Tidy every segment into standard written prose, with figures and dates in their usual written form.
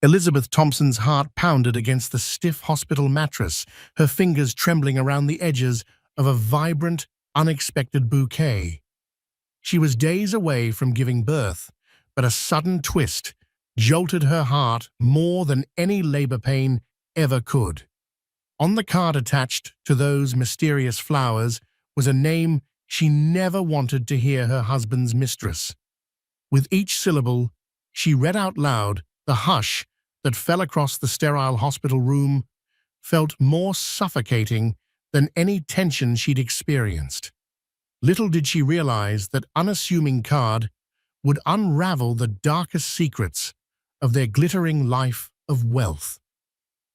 Elizabeth Thompson's heart pounded against the stiff hospital mattress, her fingers trembling around the edges of a vibrant, unexpected bouquet. She was days away from giving birth, but a sudden twist jolted her heart more than any labor pain ever could. On the card attached to those mysterious flowers was a name she never wanted to hear her husband's mistress. With each syllable, she read out loud. The hush that fell across the sterile hospital room felt more suffocating than any tension she'd experienced. Little did she realize that unassuming card would unravel the darkest secrets of their glittering life of wealth.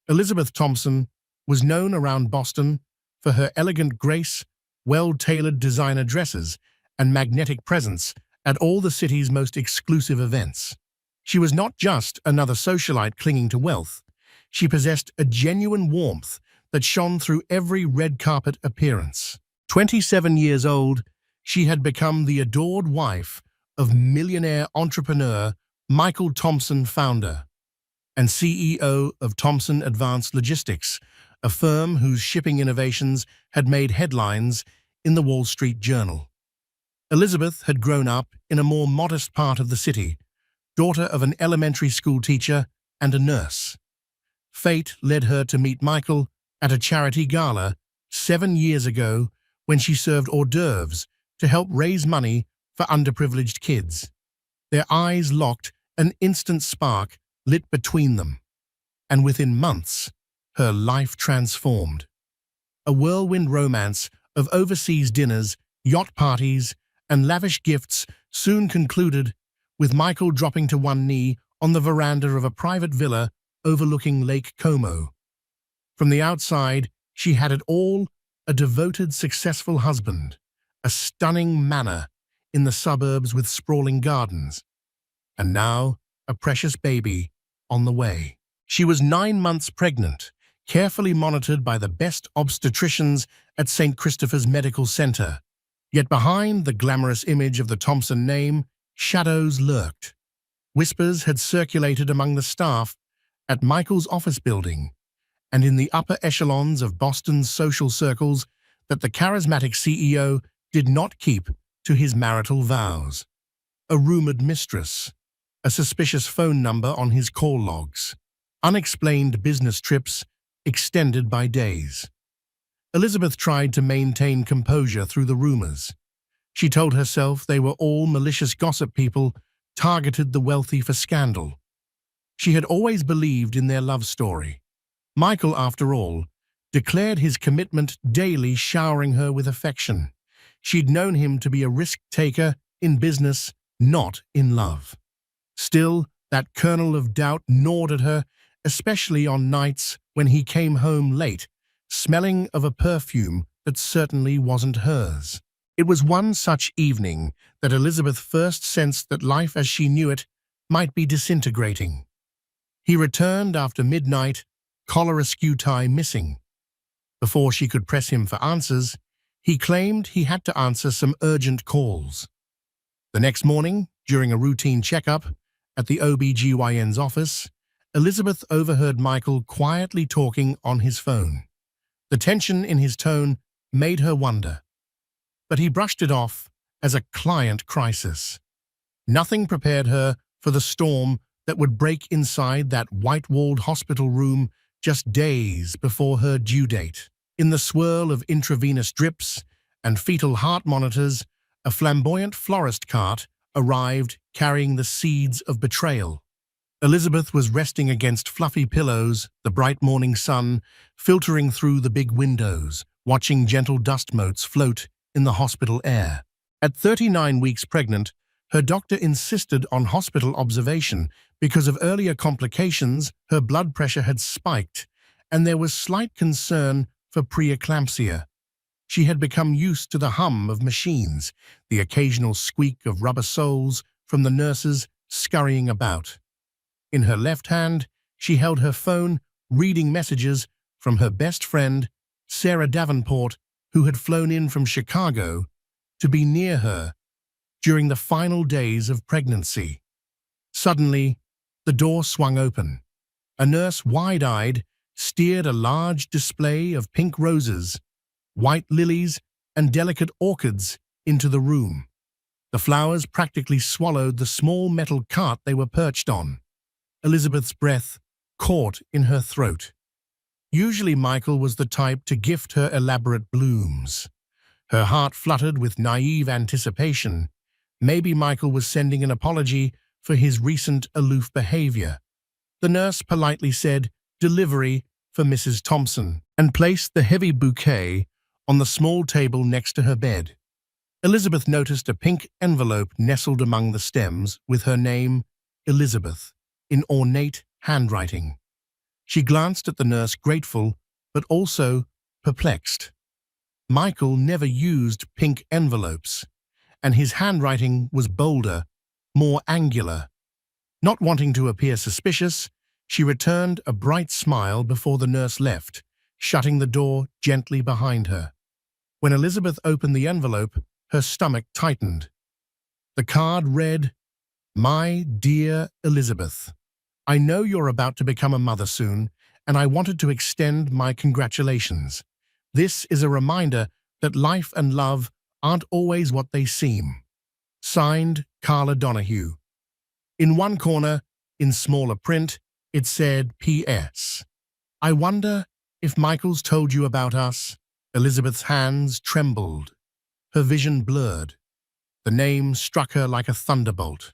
Elizabeth Thompson was known around Boston for her elegant grace, well-tailored designer dresses, and magnetic presence at all the city's most exclusive events. She was not just another socialite clinging to wealth. She possessed a genuine warmth that shone through every red carpet appearance. 27 years old, she had become the adored wife of millionaire entrepreneur Michael Thompson, founder and CEO of Thompson Advanced Logistics, a firm whose shipping innovations had made headlines in the Wall Street Journal. Elizabeth had grown up in a more modest part of the city, daughter of an elementary school teacher and a nurse. Fate led her to meet Michael at a charity gala 7 years ago when she served hors d'oeuvres to help raise money for underprivileged kids. Their eyes locked, an instant spark lit between them, and within months, her life transformed. A whirlwind romance of overseas dinners, yacht parties, and lavish gifts soon concluded, with Michael dropping to one knee on the veranda of a private villa overlooking Lake Como. From the outside, she had it all: a devoted, successful husband, a stunning manor in the suburbs with sprawling gardens, and now a precious baby on the way. She was 9 months pregnant, carefully monitored by the best obstetricians at St. Christopher's Medical Center. Yet behind the glamorous image of the Thompson name, shadows lurked. Whispers had circulated among the staff at Michael's office building and in the upper echelons of Boston's social circles that the charismatic CEO did not keep to his marital vows. A rumored mistress, a suspicious phone number on his call logs, unexplained business trips extended by days. Elizabeth tried to maintain composure through the rumors. She told herself they were all malicious gossip people targeted the wealthy for scandal. She had always believed in their love story. Michael, after all, declared his commitment daily, showering her with affection. She'd known him to be a risk-taker in business, not in love. Still, that kernel of doubt gnawed at her, especially on nights when he came home late, smelling of a perfume that certainly wasn't hers. It was one such evening that Elizabeth first sensed that life as she knew it might be disintegrating. He returned after midnight, collar askew, tie missing. Before she could press him for answers, he claimed he had to answer some urgent calls. The next morning, during a routine checkup at the OB/GYN's office, Elizabeth overheard Michael quietly talking on his phone. The tension in his tone made her wonder, but he brushed it off as a client crisis. Nothing prepared her for the storm that would break inside that white-walled hospital room just days before her due date. In the swirl of intravenous drips and fetal heart monitors, a flamboyant florist cart arrived carrying the seeds of betrayal. Elizabeth was resting against fluffy pillows, the bright morning sun filtering through the big windows, watching gentle dust motes float in the hospital air. At 39 weeks pregnant, her doctor insisted on hospital observation because of earlier complications. Her blood pressure had spiked, and there was slight concern for preeclampsia. She had become used to the hum of machines, the occasional squeak of rubber soles from the nurses scurrying about. In her left hand, she held her phone, reading messages from her best friend, Sarah Davenport, who had flown in from Chicago to be near her during the final days of pregnancy. Suddenly, the door swung open. A nurse, wide-eyed, steered a large display of pink roses, white lilies, and delicate orchids into the room. The flowers practically swallowed the small metal cart they were perched on. Elizabeth's breath caught in her throat. Usually Michael was the type to gift her elaborate blooms. Her heart fluttered with naive anticipation. Maybe Michael was sending an apology for his recent aloof behavior. The nurse politely said, "Delivery for Mrs. Thompson," and placed the heavy bouquet on the small table next to her bed. Elizabeth noticed a pink envelope nestled among the stems with her name, Elizabeth, in ornate handwriting. She glanced at the nurse, grateful, but also perplexed. Michael never used pink envelopes, and his handwriting was bolder, more angular. Not wanting to appear suspicious, she returned a bright smile before the nurse left, shutting the door gently behind her. When Elizabeth opened the envelope, her stomach tightened. The card read, "My dear Elizabeth, I know you're about to become a mother soon, and I wanted to extend my congratulations. This is a reminder that life and love aren't always what they seem." Signed, Carla Donahue. In one corner, in smaller print, it said, "P.S. I wonder if Michael's told you about us." Elizabeth's hands trembled. Her vision blurred. The name struck her like a thunderbolt.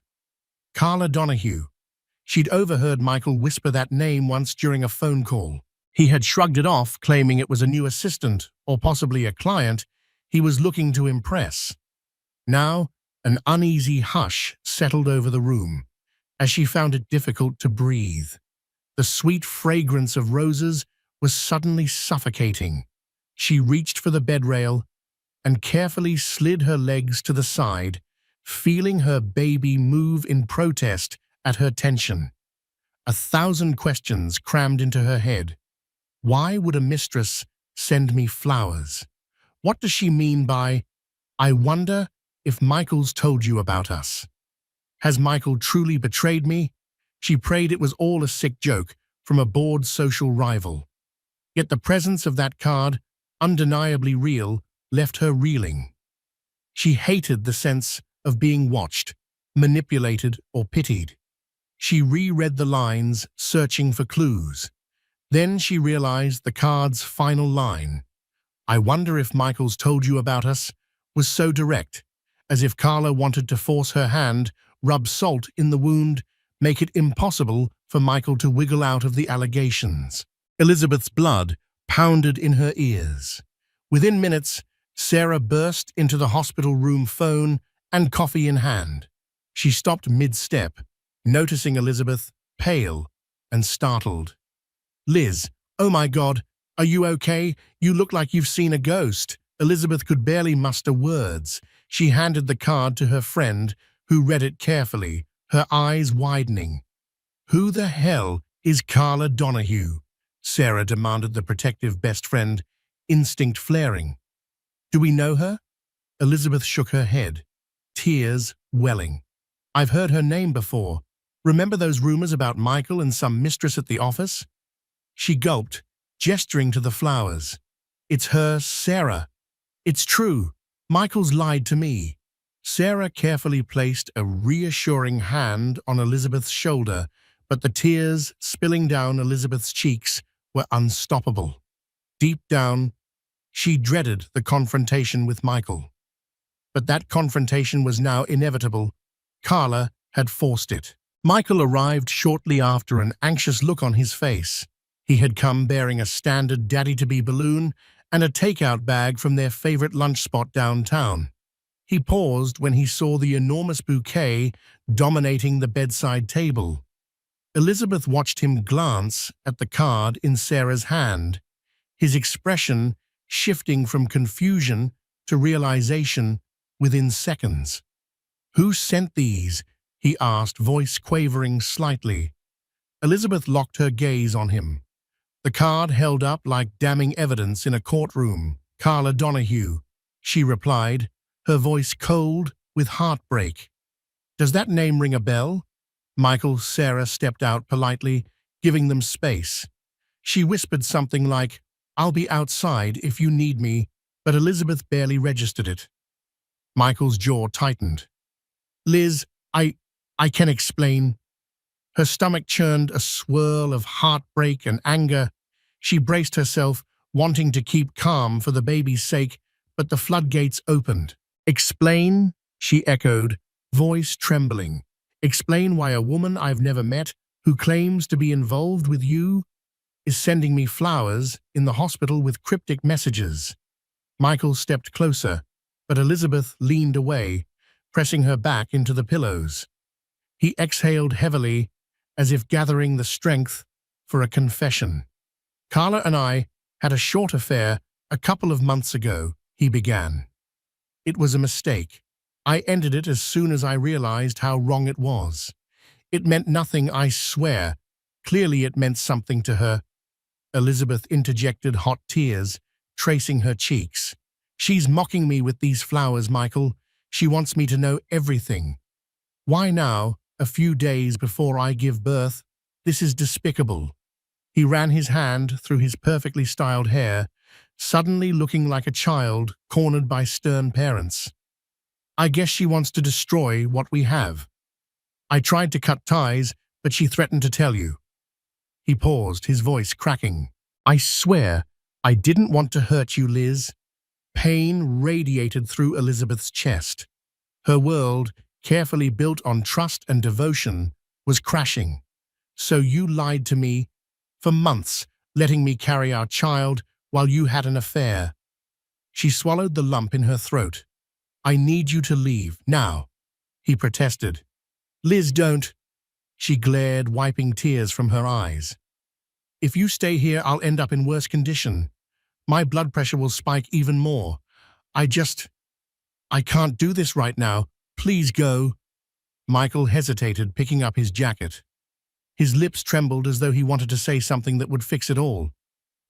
Carla Donahue. She'd overheard Michael whisper that name once during a phone call. He had shrugged it off, claiming it was a new assistant, or possibly a client he was looking to impress. Now, an uneasy hush settled over the room, as she found it difficult to breathe. The sweet fragrance of roses was suddenly suffocating. She reached for the bedrail and carefully slid her legs to the side, feeling her baby move in protest at her tension. 1,000 questions crammed into her head. Why would a mistress send me flowers? What does she mean by, "I wonder if Michael's told you about us"? Has Michael truly betrayed me? She prayed it was all a sick joke from a bored social rival. Yet the presence of that card, undeniably real, left her reeling. She hated the sense of being watched, manipulated, or pitied. She reread the lines, searching for clues. Then she realized the card's final line, "I wonder if Michael's told you about us," was so direct, as if Carla wanted to force her hand, rub salt in the wound, make it impossible for Michael to wiggle out of the allegations. Elizabeth's blood pounded in her ears. Within minutes, Sarah burst into the hospital room, phone and coffee in hand. She stopped mid-step, noticing Elizabeth, pale and startled. "Liz, oh my God, are you okay? You look like you've seen a ghost." Elizabeth could barely muster words. She handed the card to her friend, who read it carefully, her eyes widening. "Who the hell is Carla Donahue?" Sarah demanded the protective best friend, instinct flaring. "Do we know her?" Elizabeth shook her head, tears welling. "I've heard her name before. Remember those rumors about Michael and some mistress at the office?" She gulped, gesturing to the flowers. "It's her, Sarah. It's true. Michael's lied to me." Sarah carefully placed a reassuring hand on Elizabeth's shoulder, but the tears spilling down Elizabeth's cheeks were unstoppable. Deep down, she dreaded the confrontation with Michael. But that confrontation was now inevitable. Carla had forced it. Michael arrived shortly after, an anxious look on his face. He had come bearing a standard daddy-to-be balloon and a takeout bag from their favorite lunch spot downtown. He paused when he saw the enormous bouquet dominating the bedside table. Elizabeth watched him glance at the card in Sarah's hand, his expression shifting from confusion to realization within seconds. "Who sent these?" he asked, voice quavering slightly. Elizabeth locked her gaze on him. The card held up like damning evidence in a courtroom. "Carla Donahue," she replied, her voice cold with heartbreak. "Does that name ring a bell?" Michael, Sarah stepped out politely, giving them space. She whispered something like, "I'll be outside if you need me," but Elizabeth barely registered it. Michael's jaw tightened. "Liz, I can explain." Her stomach churned a swirl of heartbreak and anger. She braced herself, wanting to keep calm for the baby's sake, but the floodgates opened. "Explain?" she echoed, voice trembling. "Explain why a woman I've never met, who claims to be involved with you, is sending me flowers in the hospital with cryptic messages." Michael stepped closer, but Elizabeth leaned away, pressing her back into the pillows. He exhaled heavily, as if gathering the strength for a confession. "Carla and I had a short affair a couple of months ago," he began. "It was a mistake. I ended it as soon as I realized how wrong it was. It meant nothing, I swear. Clearly it meant something to her." Elizabeth interjected hot tears, tracing her cheeks. "She's mocking me with these flowers, Michael. She wants me to know everything. Why now, a few days before I give birth? This is despicable." He ran his hand through his perfectly styled hair, suddenly looking like a child cornered by stern parents. "I guess she wants to destroy what we have. I tried to cut ties, but she threatened to tell you." He paused, his voice cracking. "I swear, I didn't want to hurt you, Liz." Pain radiated through Elizabeth's chest. Her world, carefully built on trust and devotion, was crashing. "So you lied to me for months, letting me carry our child while you had an affair." She swallowed the lump in her throat. "I need you to leave, now," he protested. "Liz, don't." She glared, wiping tears from her eyes. "If you stay here, I'll end up in worse condition. My blood pressure will spike even more. I can't do this right now. Please go." Michael hesitated, picking up his jacket. His lips trembled as though he wanted to say something that would fix it all.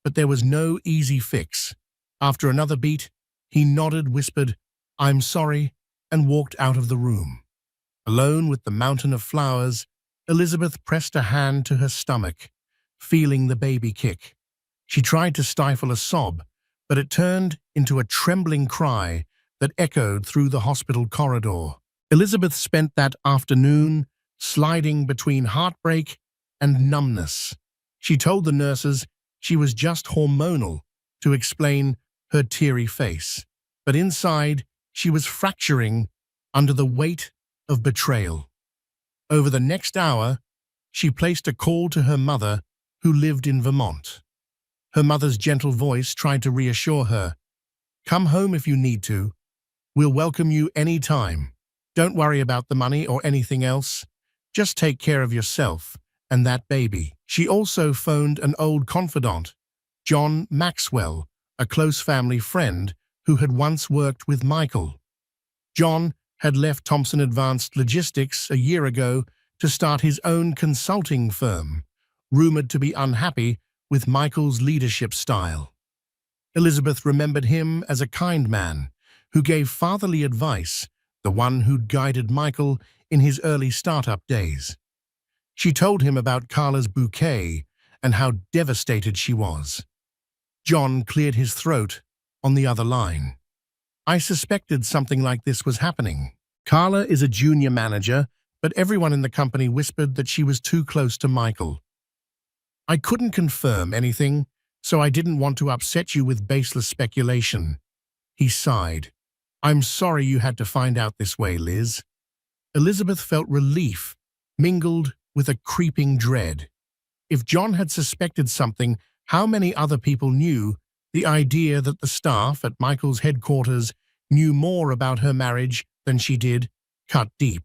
But there was no easy fix. After another beat, he nodded, whispered, "I'm sorry," and walked out of the room. Alone with the mountain of flowers, Elizabeth pressed a hand to her stomach, feeling the baby kick. She tried to stifle a sob, but it turned into a trembling cry that echoed through the hospital corridor. Elizabeth spent that afternoon sliding between heartbreak and numbness. She told the nurses she was just hormonal to explain her teary face, but inside she was fracturing under the weight of betrayal. Over the next hour, she placed a call to her mother, who lived in Vermont. Her mother's gentle voice tried to reassure her. "Come home if you need to. We'll welcome you any time. Don't worry about the money or anything else. Just take care of yourself and that baby." She also phoned an old confidant, John Maxwell, a close family friend who had once worked with Michael. John had left Thompson Advanced Logistics a year ago to start his own consulting firm, rumored to be unhappy with Michael's leadership style. Elizabeth remembered him as a kind man who gave fatherly advice, the one who'd guided Michael in his early startup days. She told him about Carla's bouquet and how devastated she was. John cleared his throat on the other line. "I suspected something like this was happening. Carla is a junior manager, but everyone in the company whispered that she was too close to Michael. I couldn't confirm anything, so I didn't want to upset you with baseless speculation." He sighed. "I'm sorry you had to find out this way, Liz." Elizabeth felt relief, mingled with a creeping dread. If John had suspected something, how many other people knew? The idea that the staff at Michael's headquarters knew more about her marriage than she did cut deep.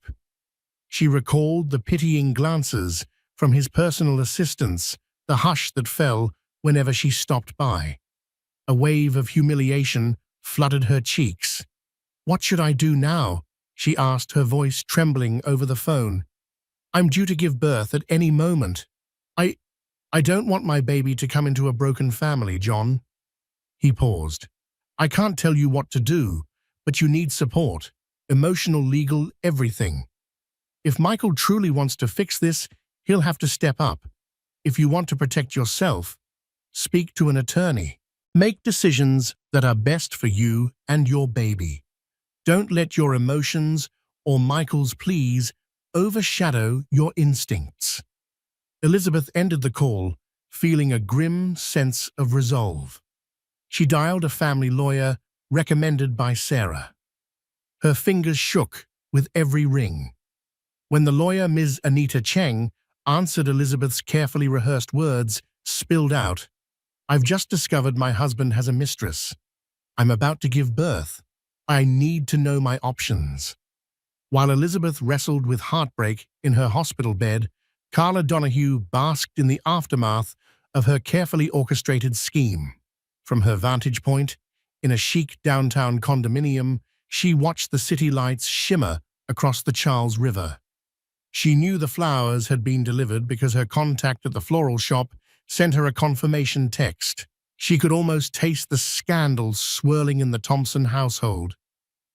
She recalled the pitying glances from his personal assistants, the hush that fell whenever she stopped by. A wave of humiliation flooded her cheeks. "What should I do now?" she asked, her voice trembling over the phone. "I'm due to give birth at any moment. I don't want my baby to come into a broken family, John." He paused. "I can't tell you what to do, but you need support. Emotional, legal, everything. If Michael truly wants to fix this, he'll have to step up. If you want to protect yourself, speak to an attorney. Make decisions that are best for you and your baby. Don't let your emotions or Michael's pleas overshadow your instincts. Elizabeth ended the call, feeling a grim sense of resolve. She dialed a family lawyer recommended by Sarah. Her fingers shook with every ring. When the lawyer, Ms. Anita Cheng, answered Elizabeth's carefully rehearsed words, spilled out, "I've just discovered my husband has a mistress. I'm about to give birth. I need to know my options." While Elizabeth wrestled with heartbreak in her hospital bed, Carla Donahue basked in the aftermath of her carefully orchestrated scheme. From her vantage point, in a chic downtown condominium, she watched the city lights shimmer across the Charles River. She knew the flowers had been delivered because her contact at the floral shop sent her a confirmation text. She could almost taste the scandal swirling in the Thompson household.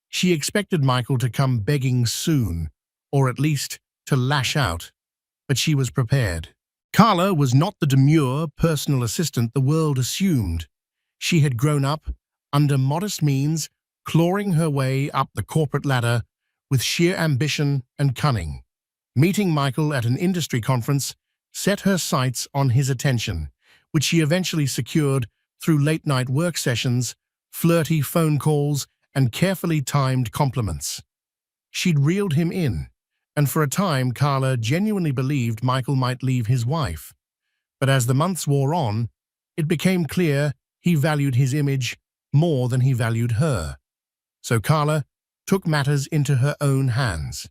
She expected Michael to come begging soon, or at least to lash out, but she was prepared. Carla was not the demure personal assistant the world assumed. She had grown up, under modest means, clawing her way up the corporate ladder with sheer ambition and cunning. Meeting Michael at an industry conference set her sights on his attention, which she eventually secured through late-night work sessions, flirty phone calls, and carefully timed compliments. She'd reeled him in, and for a time Carla genuinely believed Michael might leave his wife. But as the months wore on, it became clear he valued his image more than he valued her. So Carla took matters into her own hands.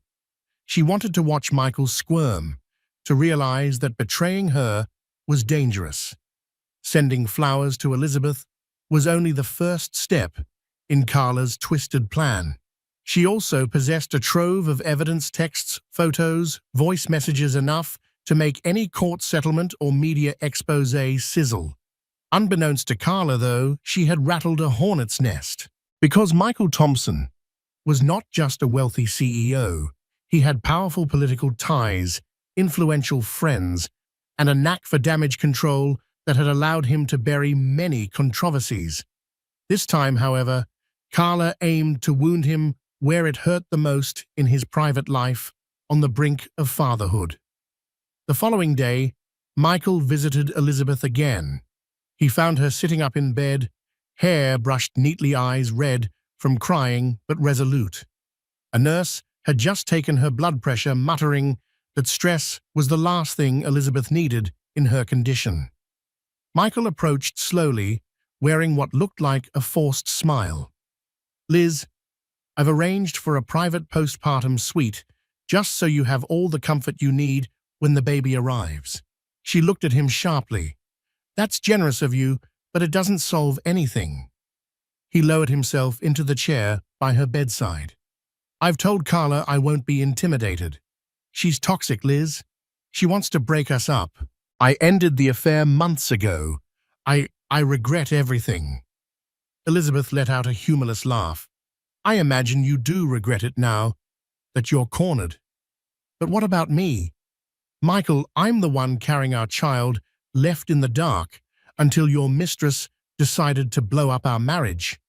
She wanted to watch Michael squirm, to realize that betraying her was dangerous. Sending flowers to Elizabeth was only the first step in Carla's twisted plan. She also possessed a trove of evidence, texts, photos, voice messages enough to make any court settlement or media expose sizzle. Unbeknownst to Carla, though, she had rattled a hornet's nest. Because Michael Thompson was not just a wealthy CEO, he had powerful political ties, influential friends, and a knack for damage control that had allowed him to bury many controversies. This time, however, Carla aimed to wound him where it hurt the most in his private life, on the brink of fatherhood. The following day, Michael visited Elizabeth again. He found her sitting up in bed, hair brushed neatly, eyes red from crying but resolute. A nurse had just taken her blood pressure, muttering that stress was the last thing Elizabeth needed in her condition. Michael approached slowly, wearing what looked like a forced smile. "Liz, I've arranged for a private postpartum suite just so you have all the comfort you need when the baby arrives." She looked at him sharply. "That's generous of you, but it doesn't solve anything." He lowered himself into the chair by her bedside. "I've told Carla I won't be intimidated. She's toxic, Liz. She wants to break us up. I ended the affair months ago. I regret everything." Elizabeth let out a humorless laugh. "I imagine you do regret it now that you're cornered. But what about me? Michael, I'm the one carrying our child, left in the dark until your mistress decided to blow up our marriage."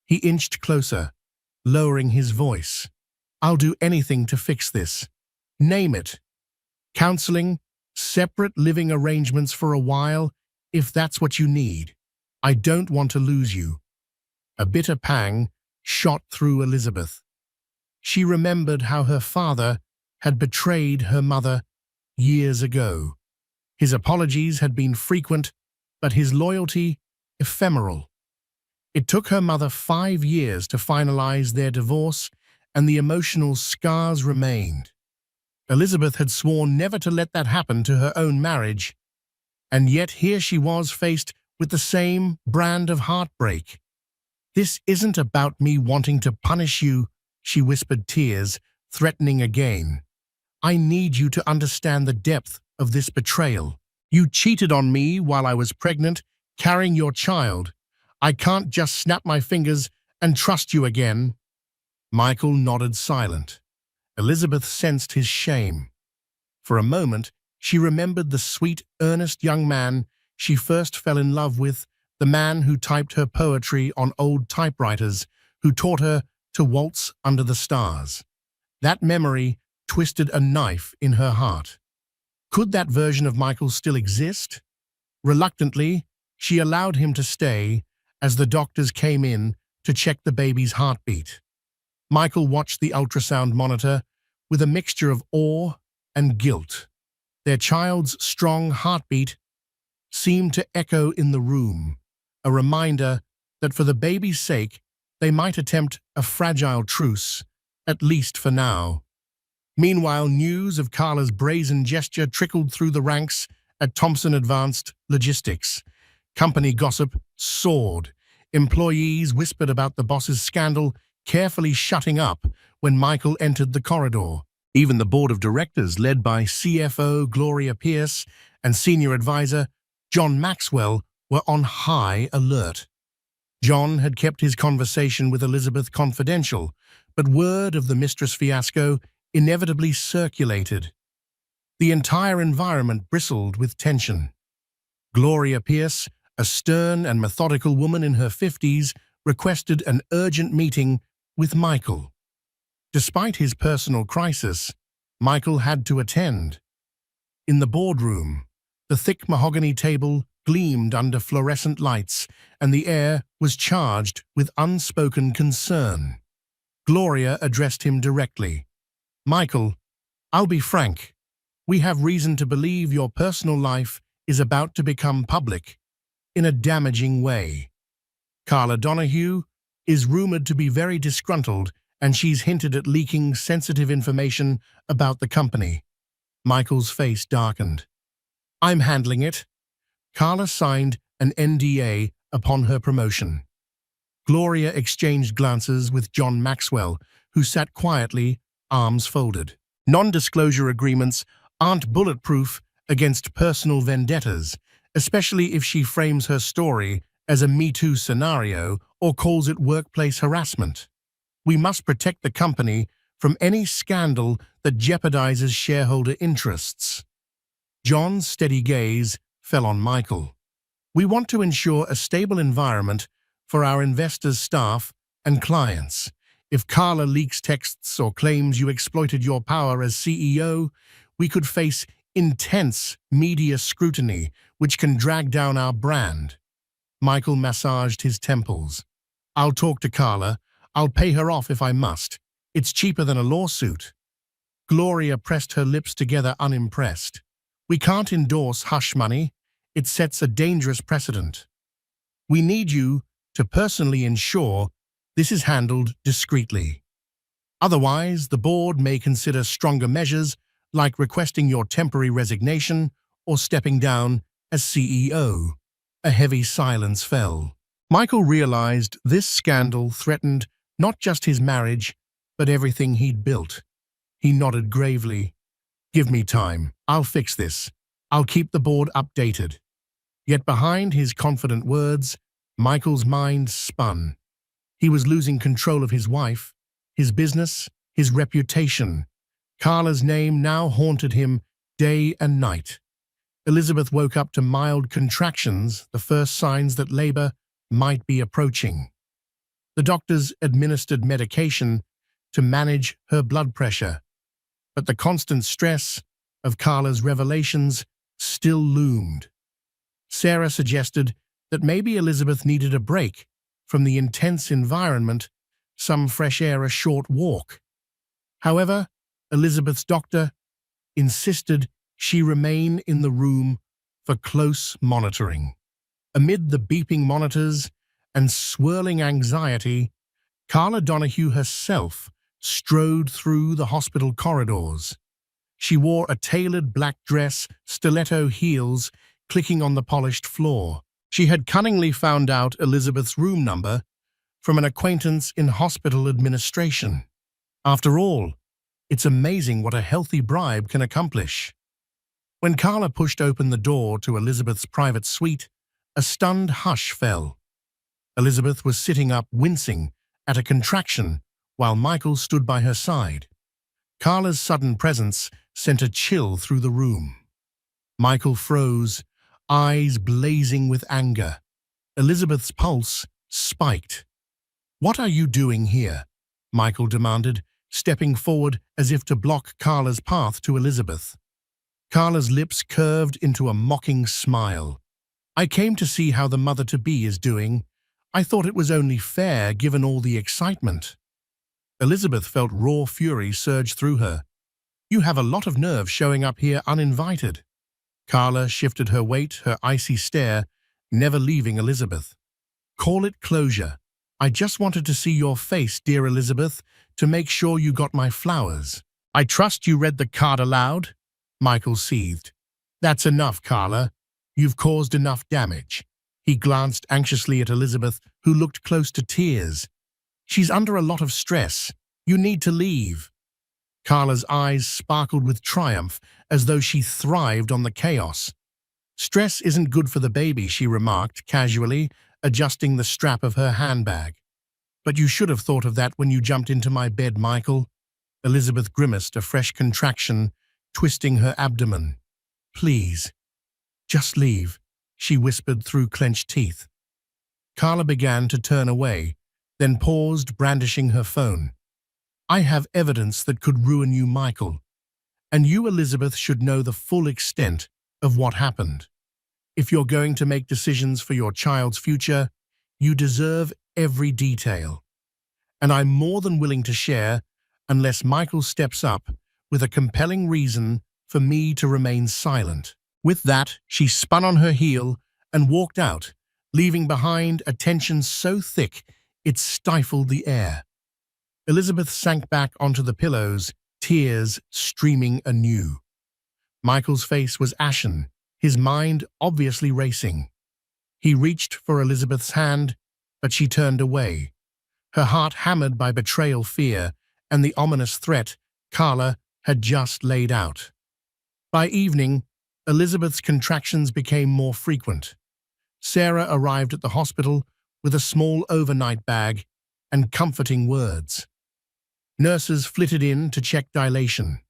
He inched closer, lowering his voice. "I'll do anything to fix this. Name it. Counseling, separate living arrangements for a while, if that's what you need. I don't want to lose you." A bitter pang shot through Elizabeth. She remembered how her father had betrayed her mother years ago. His apologies had been frequent, but his loyalty ephemeral. It took her mother 5 years to finalize their divorce, and the emotional scars remained. Elizabeth had sworn never to let that happen to her own marriage, and yet here she was faced with the same brand of heartbreak. "This isn't about me wanting to punish you," she whispered, tears threatening again. "I need you to understand the depth of this betrayal. You cheated on me while I was pregnant, carrying your child. I can't just snap my fingers and trust you again." Michael nodded silent. Elizabeth sensed his shame. For a moment, She remembered the sweet, earnest young man she first fell in love with, the man who typed her poetry on old typewriters, who taught her to waltz under the stars. That memory twisted a knife in her heart. Could that version of Michael still exist? Reluctantly, she allowed him to stay as the doctors came in to check the baby's heartbeat. Michael watched the ultrasound monitor with a mixture of awe and guilt. Their child's strong heartbeat seemed to echo in the room, a reminder that for the baby's sake, they might attempt a fragile truce, at least for now. Meanwhile, news of Carla's brazen gesture trickled through the ranks at Thompson Advanced Logistics. Company gossip soared. Employees whispered about the boss's scandal, carefully shutting up when Michael entered the corridor. Even the board of directors, led by CFO Gloria Pierce and senior advisor John Maxwell, were on high alert. John had kept his conversation with Elizabeth confidential, but word of the Mistress fiasco inevitably circulated. The entire environment bristled with tension. Gloria Pierce, a stern and methodical woman in her 50s, requested an urgent meeting with Michael. Despite his personal crisis, Michael had to attend. In the boardroom, the thick mahogany table gleamed under fluorescent lights, and the air was charged with unspoken concern. Gloria addressed him directly. "Michael, I'll be frank. We have reason to believe your personal life is about to become public in a damaging way. Carla Donahue is rumored to be very disgruntled, and she's hinted at leaking sensitive information about the company." Michael's face darkened. "I'm handling it." Carla signed an NDA upon her promotion. Gloria exchanged glances with John Maxwell, who sat quietly, arms folded. Non-disclosure agreements aren't bulletproof against personal vendettas, especially if she frames her story as a Me Too scenario or calls it workplace harassment. We must protect the company from any scandal that jeopardizes shareholder interests. John's steady gaze fell on Michael. "We want to ensure a stable environment for our investors, staff, and clients. If Carla leaks texts or claims you exploited your power as CEO, we could face intense media scrutiny, which can drag down our brand." Michael massaged his temples. "I'll talk to Carla. I'll pay her off if I must. It's cheaper than a lawsuit." Gloria pressed her lips together, unimpressed. "We can't endorse hush money. It sets a dangerous precedent. We need you to personally ensure this is handled discreetly. Otherwise, the board may consider stronger measures, like requesting your temporary resignation or stepping down as CEO." A heavy silence fell. Michael realized this scandal threatened not just his marriage, but everything he'd built. He nodded gravely. "Give me time. I'll fix this. I'll keep the board updated." Yet behind his confident words, Michael's mind spun. He was losing control of his wife, his business, his reputation. Carla's name now haunted him day and night. Elizabeth woke up to mild contractions, the first signs that labor might be approaching. The doctors administered medication to manage her blood pressure, but the constant stress of Carla's revelations still loomed. Sarah suggested that maybe Elizabeth needed a break from the intense environment, some fresh air, a short walk. However, Elizabeth's doctor insisted she remain in the room for close monitoring. Amid the beeping monitors and swirling anxiety, Carla Donahue herself strode through the hospital corridors. She wore a tailored black dress, stiletto heels clicking on the polished floor. She had cunningly found out Elizabeth's room number from an acquaintance in hospital administration. After all, it's amazing what a healthy bribe can accomplish. When Carla pushed open the door to Elizabeth's private suite, a stunned hush fell. Elizabeth was sitting up, wincing at a contraction, while Michael stood by her side. Carla's sudden presence sent a chill through the room. Michael froze, eyes blazing with anger. Elizabeth's pulse spiked. "What are you doing here?" Michael demanded, stepping forward as if to block Carla's path to Elizabeth. Carla's lips curved into a mocking smile. "I came to see how the mother-to-be is doing. I thought it was only fair given all the excitement." Elizabeth felt raw fury surge through her. "You have a lot of nerve showing up here uninvited." Carla shifted her weight, her icy stare, never leaving Elizabeth. "Call it closure. I just wanted to see your face, dear Elizabeth, to make sure you got my flowers." "I trust you read the card aloud?" Michael seethed. "That's enough, Carla. You've caused enough damage." He glanced anxiously at Elizabeth, who looked close to tears. "She's under a lot of stress. You need to leave." Carla's eyes sparkled with triumph, as though she thrived on the chaos. "Stress isn't good for the baby," she remarked casually, adjusting the strap of her handbag. "But you should have thought of that when you jumped into my bed, Michael." Elizabeth grimaced, a fresh contraction, twisting her abdomen. "Please, just leave," she whispered through clenched teeth. Carla began to turn away, then paused, brandishing her phone. "I have evidence that could ruin you, Michael. And you, Elizabeth, should know the full extent of what happened. If you're going to make decisions for your child's future, you deserve every detail. And I'm more than willing to share, unless Michael steps up with a compelling reason for me to remain silent." With that, she spun on her heel and walked out, leaving behind a tension so thick it stifled the air. Elizabeth sank back onto the pillows, tears streaming anew. Michael's face was ashen, his mind obviously racing. He reached for Elizabeth's hand, but she turned away, her heart hammered by betrayal fear and the ominous threat Carla had just laid out. By evening, Elizabeth's contractions became more frequent. Sarah arrived at the hospital with a small overnight bag and comforting words. Nurses flitted in to check dilation.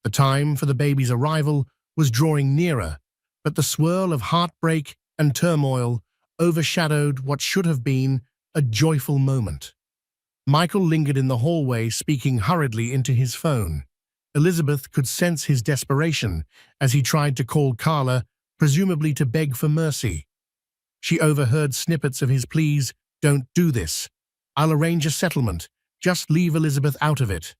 The time for the baby's arrival was drawing nearer, but the swirl of heartbreak and turmoil overshadowed what should have been a joyful moment. Michael lingered in the hallway, speaking hurriedly into his phone. Elizabeth could sense his desperation as he tried to call Carla, presumably to beg for mercy. She overheard snippets of his pleas. "Don't do this. I'll arrange a settlement. Just leave Elizabeth out of it.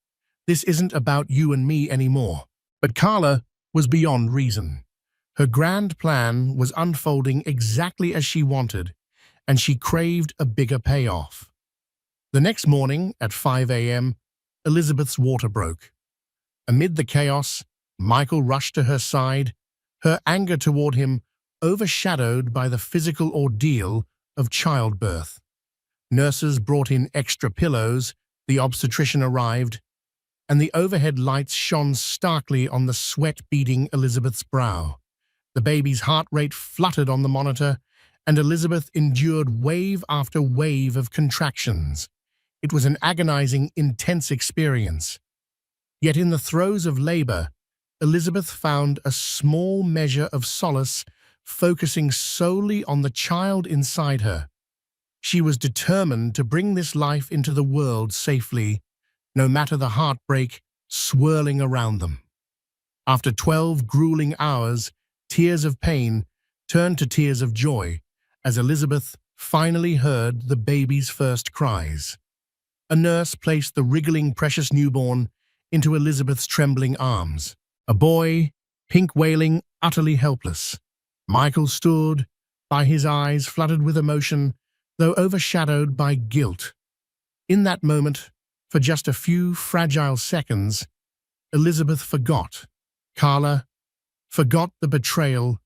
This isn't about you and me anymore." But Carla was beyond reason. Her grand plan was unfolding exactly as she wanted, and she craved a bigger payoff. The next morning, at 5 a.m., Elizabeth's water broke. Amid the chaos, Michael rushed to her side, her anger toward him overshadowed by the physical ordeal of childbirth. Nurses brought in extra pillows, the obstetrician arrived, and the overhead lights shone starkly on the sweat beading Elizabeth's brow. The baby's heart rate fluttered on the monitor, and Elizabeth endured wave after wave of contractions. It was an agonizing, intense experience. Yet in the throes of labor, Elizabeth found a small measure of solace, focusing solely on the child inside her. She was determined to bring this life into the world safely, no matter the heartbreak swirling around them. After 12 grueling hours, tears of pain turned to tears of joy as Elizabeth finally heard the baby's first cries. A nurse placed the wriggling precious newborn into Elizabeth's trembling arms. A boy, pink wailing, utterly helpless. Michael stood by, his eyes flooded with emotion, though overshadowed by guilt. In that moment, for just a few fragile seconds, Elizabeth forgot Carla, forgot the betrayal,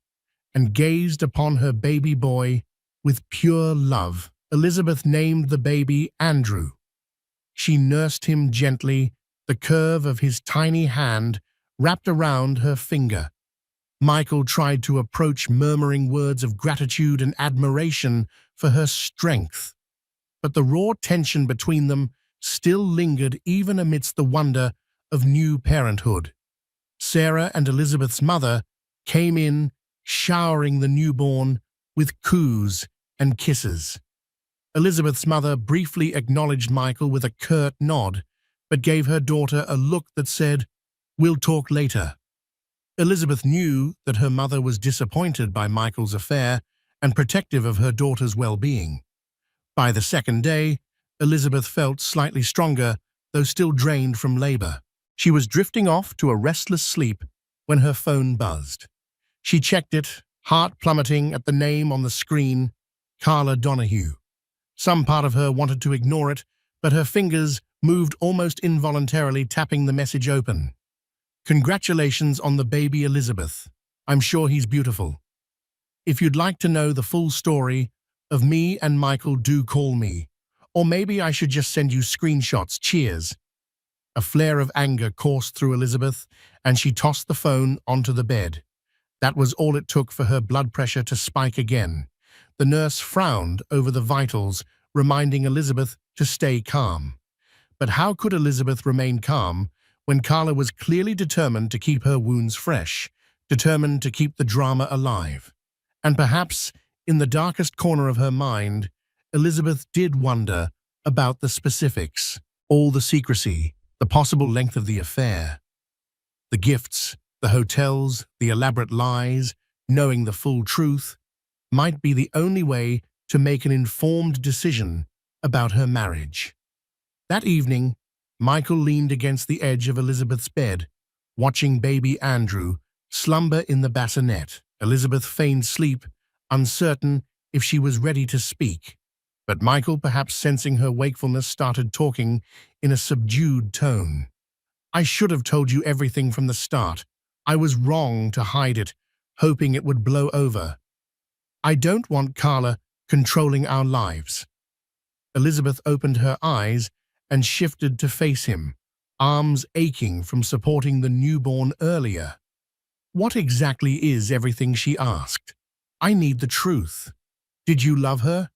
and gazed upon her baby boy with pure love. Elizabeth named the baby Andrew. She nursed him gently, the curve of his tiny hand wrapped around her finger. Michael tried to approach, murmuring words of gratitude and admiration for her strength. But the raw tension between them still lingered even amidst the wonder of new parenthood. Sarah and Elizabeth's mother came in, showering the newborn with coos and kisses. Elizabeth's mother briefly acknowledged Michael with a curt nod, but gave her daughter a look that said, "We'll talk later." Elizabeth knew that her mother was disappointed by Michael's affair and protective of her daughter's well-being. By the second day, Elizabeth felt slightly stronger, though still drained from labor. She was drifting off to a restless sleep when her phone buzzed. She checked it, heart plummeting at the name on the screen, Carla Donahue. Some part of her wanted to ignore it, but her fingers moved almost involuntarily, tapping the message open. "Congratulations on the baby, Elizabeth. I'm sure he's beautiful. If you'd like to know the full story of me and Michael, do call me. Or maybe I should just send you screenshots. Cheers." A flare of anger coursed through Elizabeth, and she tossed the phone onto the bed. That was all it took for her blood pressure to spike again. The nurse frowned over the vitals, reminding Elizabeth to stay calm. But how could Elizabeth remain calm when Carla was clearly determined to keep her wounds fresh, determined to keep the drama alive? And perhaps, in the darkest corner of her mind, Elizabeth did wonder about the specifics, all the secrecy, the possible length of the affair, the gifts, the hotels, the elaborate lies. Knowing the full truth might be the only way to make an informed decision about her marriage. That evening, Michael leaned against the edge of Elizabeth's bed, watching baby Andrew slumber in the bassinet. Elizabeth feigned sleep, uncertain if she was ready to speak. But Michael, perhaps sensing her wakefulness, started talking in a subdued tone. "I should have told you everything from the start. I was wrong to hide it, hoping it would blow over. I don't want Carla controlling our lives." Elizabeth opened her eyes and shifted to face him, arms aching from supporting the newborn earlier. "What exactly is everything?" she asked. "I need the truth. Did you love her?"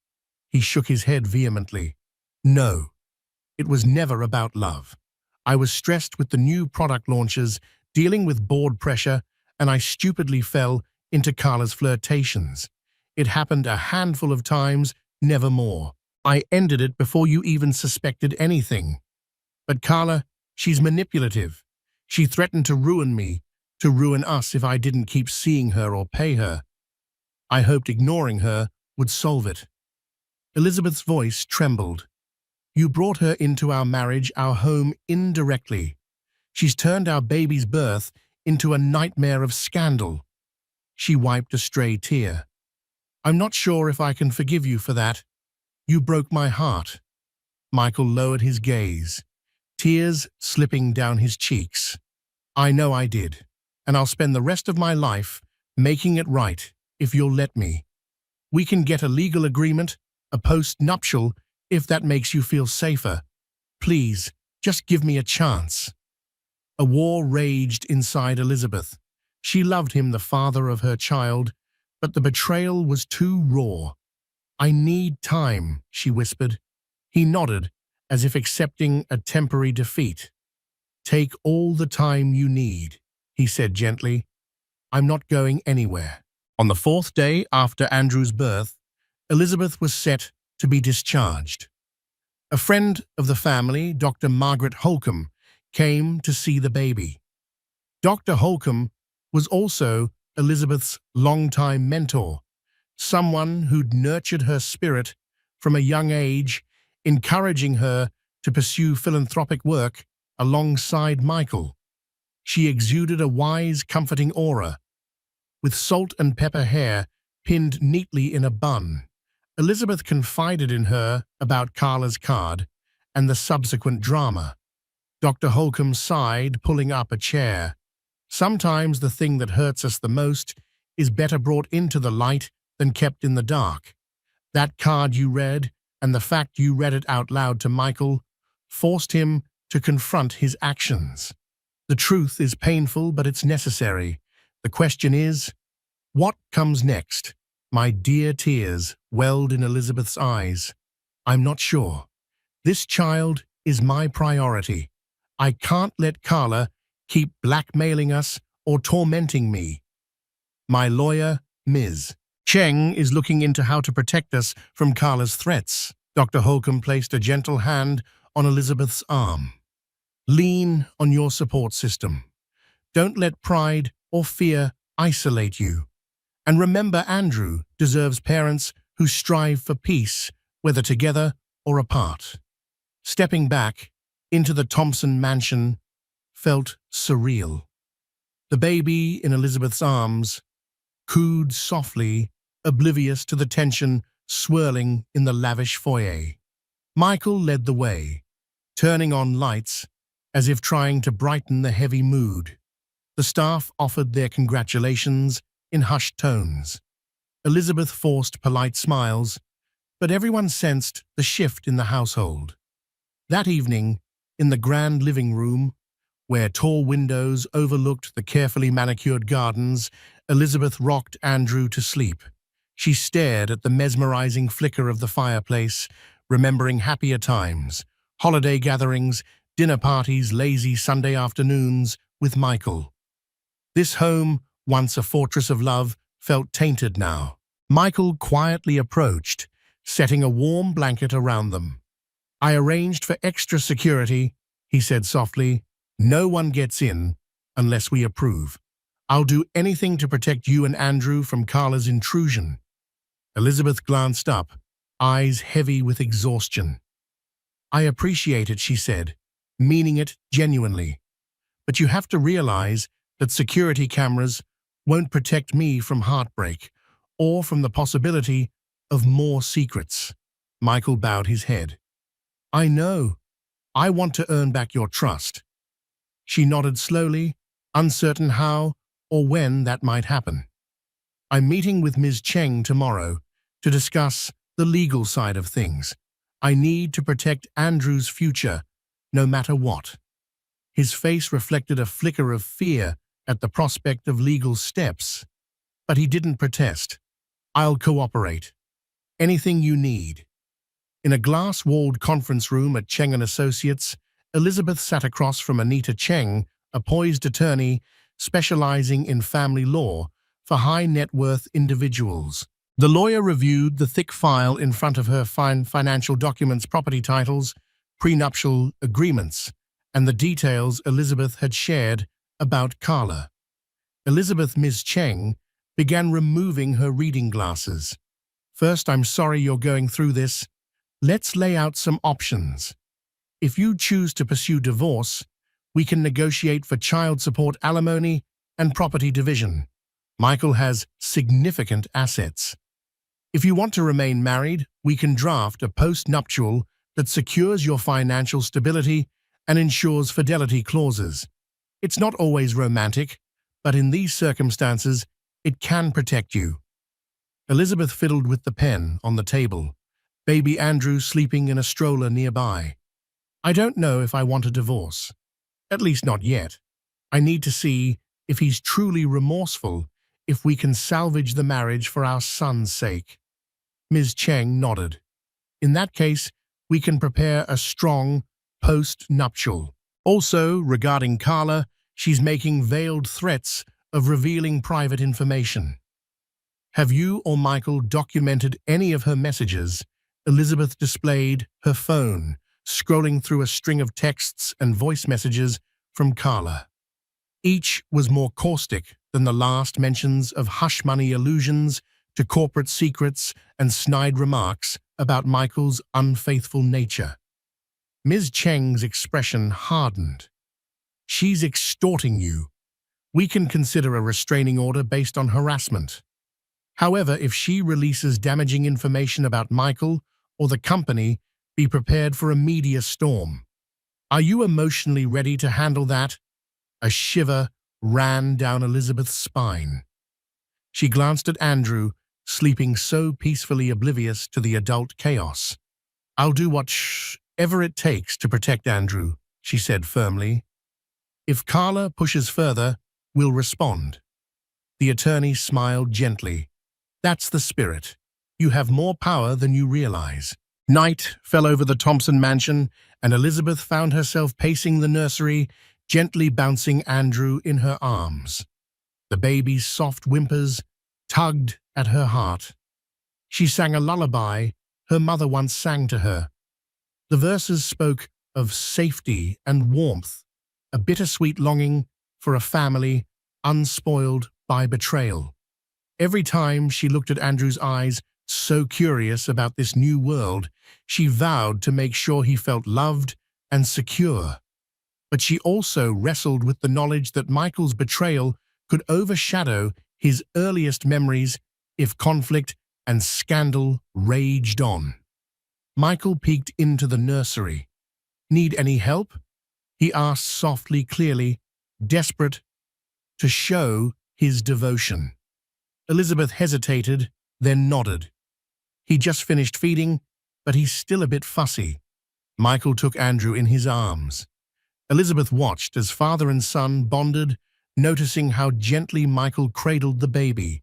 He shook his head vehemently. "No, it was never about love. I was stressed with the new product launches, dealing with board pressure, and I stupidly fell into Carla's flirtations. It happened a handful of times, never more. I ended it before you even suspected anything. But Carla, she's manipulative. She threatened to ruin me, to ruin us if I didn't keep seeing her or pay her. I hoped ignoring her would solve it." Elizabeth's voice trembled. "You brought her into our marriage, our home, indirectly. She's turned our baby's birth into a nightmare of scandal." She wiped a stray tear. "I'm not sure if I can forgive you for that. You broke my heart." Michael lowered his gaze, tears slipping down his cheeks. "I know I did, and I'll spend the rest of my life making it right if you'll let me. We can get a legal agreement, a post-nuptial, if that makes you feel safer. Please, just give me a chance." A war raged inside Elizabeth. She loved him, the father of her child, but the betrayal was too raw. "I need time," she whispered. He nodded, as if accepting a temporary defeat. "Take all the time you need," he said gently. "I'm not going anywhere." On the fourth day after Andrew's birth, Elizabeth was set to be discharged. A friend of the family, Dr. Margaret Holcomb, came to see the baby. Dr. Holcomb was also Elizabeth's longtime mentor, someone who'd nurtured her spirit from a young age, encouraging her to pursue philanthropic work alongside Michael. She exuded a wise, comforting aura, with salt and pepper hair pinned neatly in a bun. Elizabeth confided in her about Carla's card and the subsequent drama. Dr. Holcomb sighed, pulling up a chair. "Sometimes the thing that hurts us the most is better brought into the light than kept in the dark. That card you read, and the fact you read it out loud to Michael, forced him to confront his actions. The truth is painful, but it's necessary. The question is, what comes next?" My dear, tears welled in Elizabeth's eyes. "I'm not sure. This child is my priority. I can't let Carla keep blackmailing us or tormenting me." My lawyer, Ms. Cheng, is looking into how to protect us from Carla's threats. Dr. Holcomb placed a gentle hand on Elizabeth's arm. Lean on your support system. Don't let pride or fear isolate you. And remember, Andrew deserves parents who strive for peace, whether together or apart. Stepping back into the Thompson mansion felt surreal. The baby in Elizabeth's arms cooed softly, oblivious to the tension swirling in the lavish foyer. Michael led the way, turning on lights as if trying to brighten the heavy mood. The staff offered their congratulations in hushed tones. Elizabeth forced polite smiles, but everyone sensed the shift in the household. That evening, in the grand living room, where tall windows overlooked the carefully manicured gardens, Elizabeth rocked Andrew to sleep. She stared at the mesmerizing flicker of the fireplace, remembering happier times, holiday gatherings, dinner parties, lazy Sunday afternoons with Michael. This home, once a fortress of love, felt tainted now. Michael quietly approached, setting a warm blanket around them. "I arranged for extra security," he said softly. "No one gets in unless we approve. I'll do anything to protect you and Andrew from Carla's intrusion." Elizabeth glanced up, eyes heavy with exhaustion. "I appreciate it," she said, meaning it genuinely. "But you have to realize that security cameras won't protect me from heartbreak or from the possibility of more secrets." Michael bowed his head. "I know. I want to earn back your trust." She nodded slowly, uncertain how or when that might happen. "I'm meeting with Ms. Cheng tomorrow to discuss the legal side of things. I need to protect Andrew's future, no matter what." His face reflected a flicker of fear at the prospect of legal steps, but he didn't protest. "I'll cooperate. Anything you need." In a glass-walled conference room at Cheng & Associates, Elizabeth sat across from Anita Cheng, a poised attorney specializing in family law for high-net-worth individuals. The lawyer reviewed the thick file in front of her, financial documents, property titles, prenuptial agreements, and the details Elizabeth had shared about Carla. Ms. Cheng began removing her reading glasses. "First, I'm sorry you're going through this. Let's lay out some options. If you choose to pursue divorce, we can negotiate for child support, alimony, and property division. Michael has significant assets. If you want to remain married, we can draft a post-nuptial that secures your financial stability and ensures fidelity clauses. It's not always romantic, but in these circumstances, it can protect you." Elizabeth fiddled with the pen on the table, baby Andrew sleeping in a stroller nearby. "I don't know if I want a divorce. At least not yet. I need to see if he's truly remorseful, if we can salvage the marriage for our son's sake." Ms. Cheng nodded. "In that case, we can prepare a strong post-nuptial. Also, regarding Carla, she's making veiled threats of revealing private information." "Have you or Michael documented any of her messages?" Elizabeth displayed her phone, scrolling through a string of texts and voice messages from Carla. Each was more caustic than the last, mentions of hush-money allusions to corporate secrets and snide remarks about Michael's unfaithful nature. Ms. Cheng's expression hardened. "She's extorting you. We can consider a restraining order based on harassment. However, if she releases damaging information about Michael or the company, be prepared for a media storm. Are you emotionally ready to handle that?" A shiver ran down Elizabeth's spine. She glanced at Andrew, sleeping so peacefully oblivious to the adult chaos. "I'll do whatever it takes to protect Andrew," she said firmly. "If Carla pushes further, we'll respond." The attorney smiled gently. "That's the spirit. You have more power than you realize." Night fell over the Thompson mansion, and Elizabeth found herself pacing the nursery, gently bouncing Andrew in her arms. The baby's soft whimpers tugged at her heart. She sang a lullaby her mother once sang to her. The verses spoke of safety and warmth, a bittersweet longing for a family unspoiled by betrayal. Every time she looked at Andrew's eyes, so curious about this new world, she vowed to make sure he felt loved and secure. But she also wrestled with the knowledge that Michael's betrayal could overshadow his earliest memories if conflict and scandal raged on. Michael peeked into the nursery. "Need any help?" he asked softly, clearly, desperate to show his devotion. Elizabeth hesitated, then nodded. He just finished feeding, but he's still a bit fussy. Michael took Andrew in his arms. Elizabeth watched as father and son bonded, noticing how gently Michael cradled the baby,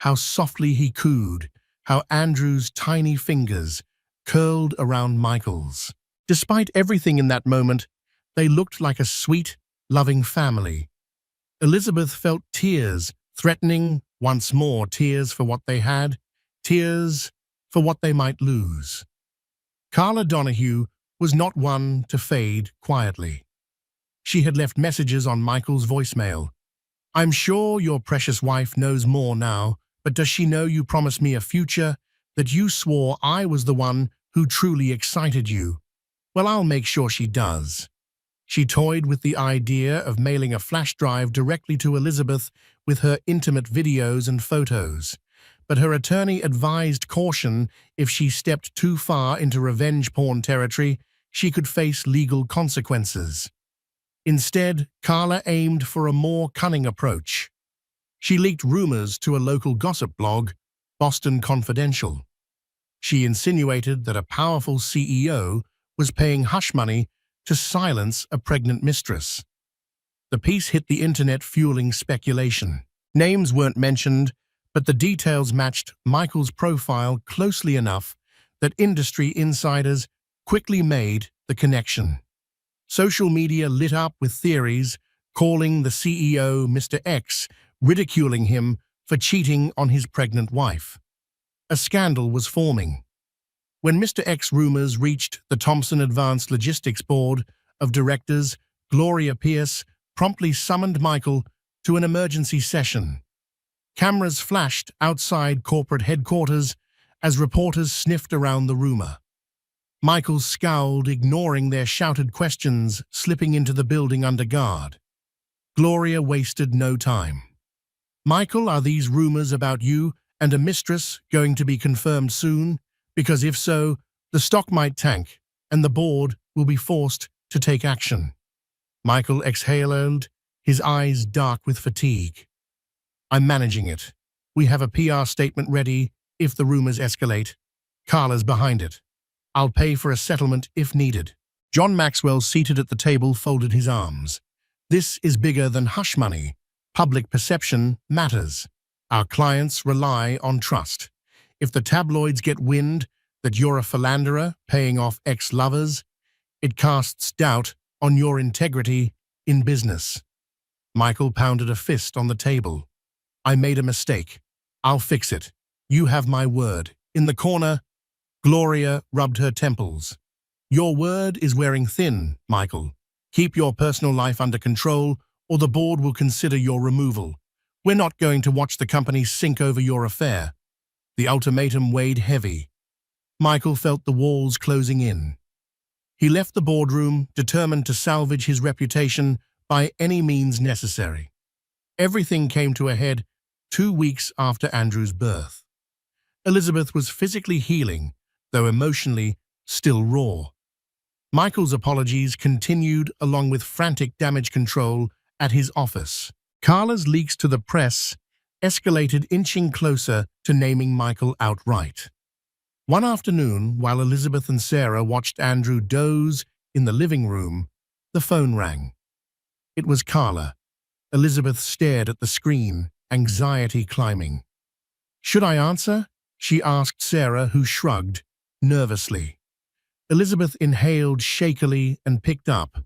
how softly he cooed, how Andrew's tiny fingers curled around Michael's. Despite everything in that moment, they looked like a sweet, loving family. Elizabeth felt tears, threatening, once more tears for what they had, tears for what they might lose. Carla Donahue was not one to fade quietly. She had left messages on Michael's voicemail. "I'm sure your precious wife knows more now, but does she know you promised me a future, that you swore I was the one who truly excited you? Well, I'll make sure she does." She toyed with the idea of mailing a flash drive directly to Elizabeth with her intimate videos and photos, but her attorney advised caution. If she stepped too far into revenge porn territory, she could face legal consequences. Instead, Carla aimed for a more cunning approach. She leaked rumors to a local gossip blog, Boston Confidential. She insinuated that a powerful CEO was paying hush money to silence a pregnant mistress. The piece hit the internet, fueling speculation. Names weren't mentioned, but the details matched Michael's profile closely enough that industry insiders quickly made the connection. Social media lit up with theories, calling the CEO Mr. X, ridiculing him for cheating on his pregnant wife. A scandal was forming. When Mr. X rumors reached the Thompson Advanced Logistics Board of Directors, Gloria Pierce promptly summoned Michael to an emergency session. Cameras flashed outside corporate headquarters as reporters sniffed around the rumor. Michael scowled, ignoring their shouted questions, slipping into the building under guard. Gloria wasted no time. "Michael, are these rumors about you and a mistress going to be confirmed soon? Because if so, the stock might tank, and the board will be forced to take action." Michael exhaled, his eyes dark with fatigue. "I'm managing it. We have a PR statement ready if the rumors escalate. Carla's behind it. I'll pay for a settlement if needed." John Maxwell, seated at the table, folded his arms. "This is bigger than hush money. Public perception matters. Our clients rely on trust. If the tabloids get wind that you're a philanderer paying off ex-lovers, it casts doubt on your integrity in business." Michael pounded a fist on the table. "I made a mistake. I'll fix it. You have my word." In the corner, Gloria rubbed her temples. "Your word is wearing thin, Michael. Keep your personal life under control, or the board will consider your removal. We're not going to watch the company sink over your affair." The ultimatum weighed heavy. Michael felt the walls closing in. He left the boardroom, determined to salvage his reputation by any means necessary. Everything came to a head 2 weeks after Andrew's birth. Elizabeth was physically healing, though emotionally still raw. Michael's apologies continued, along with frantic damage control at his office. Carla's leaks to the press escalated, inching closer to naming Michael outright. One afternoon, while Elizabeth and Sarah watched Andrew doze in the living room, the phone rang. It was Carla. Elizabeth stared at the screen, anxiety climbing. "Should I answer?" she asked Sarah, who shrugged nervously. Elizabeth inhaled shakily and picked up.